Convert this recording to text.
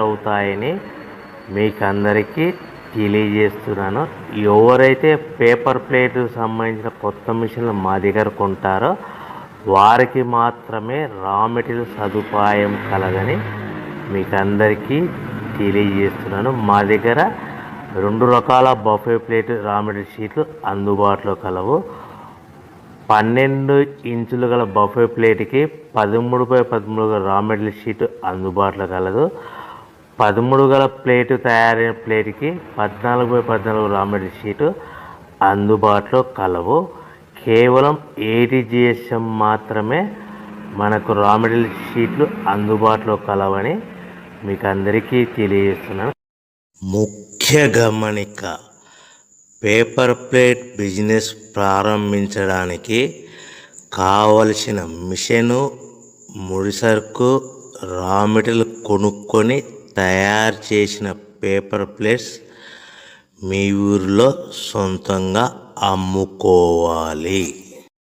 అవుతాయని మీకు అందరికీ తెలియజేస్తున్నాను. ఎవరైతే పేపర్ ప్లేట్ సంబంధించిన కొత్త మిషన్లు మా దగ్గర కొంటారో వారికి మాత్రమే రా మెటీరియల్ సదుపాయం కలదని మీకు అందరికీ తెలియజేస్తున్నాను. మా దగ్గర 2 రకాల బఫే ప్లేట్ రా మెటీరియల్ షీట్లు అందుబాటులో కలవు. 12 ఇంచులు గల బఫే ప్లేట్కి 13x13 గల రా మెటీరియల్ షీట్ అందుబాటులో కలదు. 13 గల ప్లేటు తయారైన ప్లేట్కి 14x14 రా మెటీరియల్ షీటు అందుబాటులో కలవు. కేవలం ATGSM మాత్రమే మనకు రా మెటీరియల్ షీట్లు అందుబాటులో కలవని మీకు అందరికీ తెలియజేస్తున్నాను. ముఖ్య గమనిక: పేపర్ ప్లేట్ బిజినెస్ ప్రారంభించడానికి కావలసిన మిషను, ముడిసరుకు, రా మెటీరియల్ కొనుక్కొని తయారు చేసిన పేపర్ ప్లేట్స్ మీ ఊరిలో సొంతంగా అమ్ముకోవాలి.